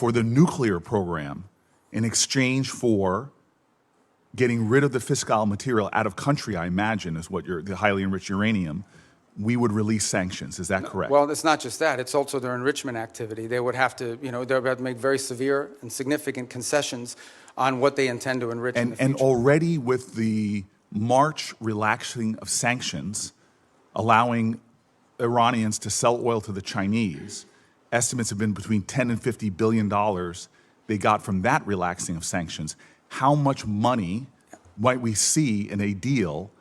for the nuclear program in exchange for getting rid of the fissile material out of country, I imagine, is what the highly enriched uranium, we would release sanctions. Is that correct? Well, it's not just that. It's also their enrichment activity. They would have to, they would have to make very severe and significant concessions on what they intend to enrich in the future. And already with the March relaxing of sanctions, allowing Iranians to sell oil to the Chinese, estimates have been between $10 and $50 billion they got from that relaxing of sanctions. How much money might we see in a deal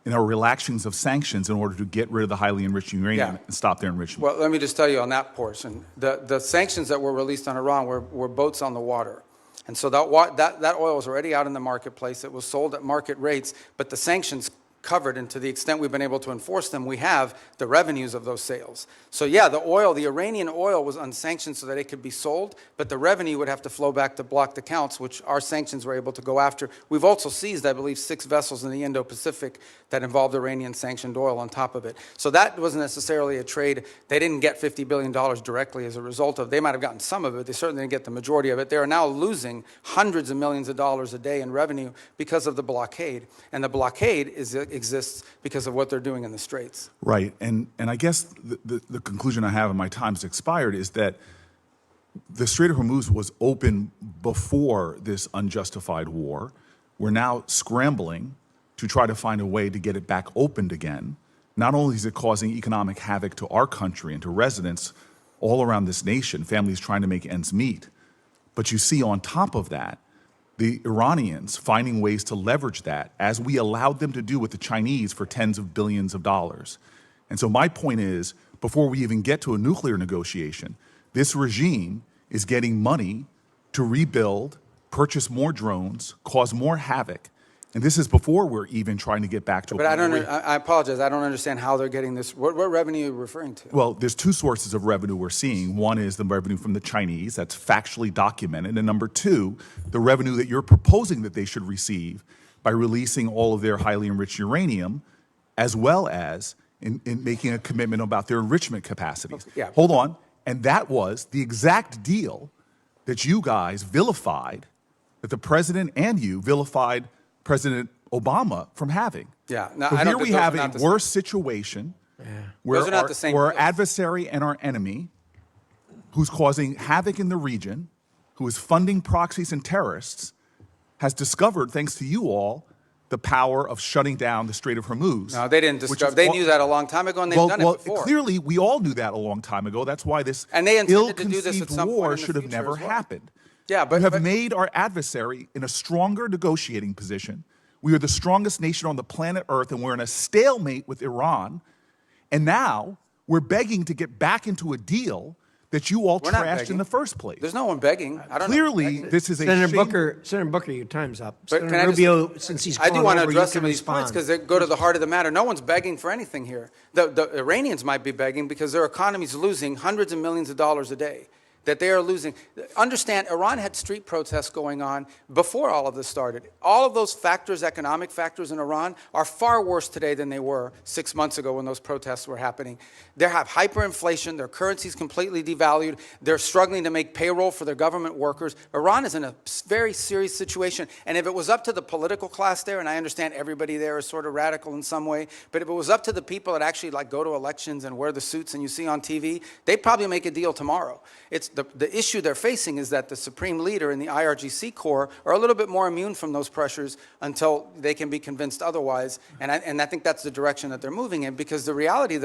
in our relaxings of sanctions in order to get rid of the highly enriched uranium and stop their enrichment? Well, let me just tell you on that portion. The sanctions that were released on Iran were boats on the water. And so that oil was already out in the marketplace. It was sold at market rates, but the sanctions covered, and to the extent we've been able to enforce them, we have the revenues of those sales. So yeah, the Iranian oil was unsanctioned so that it could be sold, but the revenue would have to flow back to blocked accounts, which our sanctions were able to go after. We've also seized, I believe, 6 vessels in the Indo-Pacific that involved Iranian sanctioned oil on top of it. So that wasn't necessarily a trade. They didn't get $50 billion directly as a result of. They might have gotten some of it. They certainly didn't get the majority of it. They are now losing hundreds of millions of dollars a day in revenue because of the blockade. And the blockade exists because of what they're doing in the Straits. Right, and I guess the conclusion I have, and my time's expired, is that the Strait of Hormuz was open before this unjustified war. We're now scrambling to try to find a way to get it back opened again. Not only is it causing economic havoc to our country and to residents all around this nation, families trying to make ends meet, but you see on top of that, the Iranians finding ways to leverage that, as we allowed them to do with the Chinese for tens of billions of dollars. And so my point is, before we even get to a nuclear negotiation, this regime is getting money to rebuild, purchase more drones, cause more havoc. And this is before we're even trying to get back to a point. But I apologize, I don't understand how they're getting this. What revenue are you referring to? Well, there's 2 sources of revenue we're seeing. One is the revenue from the Chinese, that's factually documented. And number 2, the revenue that you're proposing that they should receive by releasing all of their highly enriched uranium, as well as in making a commitment about their enrichment capacities. Okay, yeah. Hold on. And that was the exact deal that you guys vilified, that the president and you vilified President Obama from having. Yeah. No, so here we have a worse situation where our adversary and our enemy, who's causing havoc in the region, who is funding proxies and terrorists, has discovered, thanks to you all, the power of shutting down the Strait of Hormuz. No, they didn't discover. They knew that a long time ago, and they've done it before. Well, clearly, we all knew that a long time ago. That's why this ill-conceived war should have never happened. Yeah, but you have made our adversary in a stronger negotiating position. We are the strongest nation on the planet Earth, and we're in a stalemate with Iran. And now we're begging to get back into a deal that you all trashed in the first place. There's no one begging. Clearly, this is a Senator Booker, your time's up. But Senator Rubio, since he's I do want to address some of these respond. points because they go to the heart of the matter. No one's begging for anything here. The Iranians might be begging because their economy's losing hundreds of millions of dollars a day. That they are losing. Understand, Iran had street protests going on before all of this started. All of those factors, economic factors in Iran, are far worse today than they were 6 months ago when those protests were happening. They have hyperinflation, their currency's completely devalued, they're struggling to make payroll for their government workers. Iran is in a very serious situation, and if it was up to the political class there, and I understand everybody there is sort of radical in some way, but if it was up to the people that actually go to elections and wear the suits and you see on TV, they'd probably make a deal tomorrow. It's the issue they're facing is that the supreme leader and the IRGC Corps are a little bit more immune from those pressures until they can be convinced otherwise. And I think that's the direction that they're moving in, because the reality,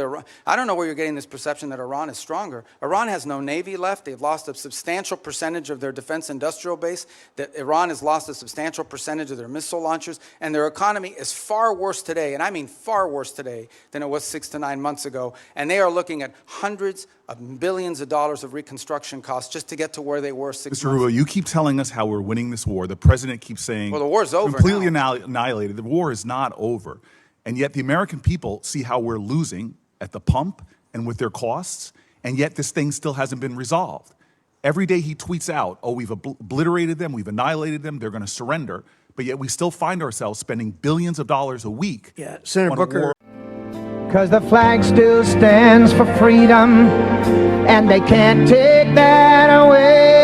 I don't know where you're getting this perception that Iran is stronger. Iran has no navy left. They've lost a substantial percentage of their defense industrial base. That Iran has lost a substantial percentage of their missile launchers. And their economy is far worse today, and I mean far worse today, than it was 6 to 9 months ago. And they are looking at hundreds of billions of dollars of reconstruction costs just to get to where they were 6 months ago. Mr. Rubio, you keep telling us how we're winning this war. The president keeps saying, well, the war's over completely now. Annihilated. The war is not over. And yet the American people see how we're losing at the pump and with their costs, and yet this thing still hasn't been resolved. Every day he tweets out, oh, we've obliterated them, we've annihilated them, they're going to surrender, but yet we still find ourselves spending billions of dollars a week. Yeah, Senator Booker. Because the flag still stands for freedom, and they can't take that away.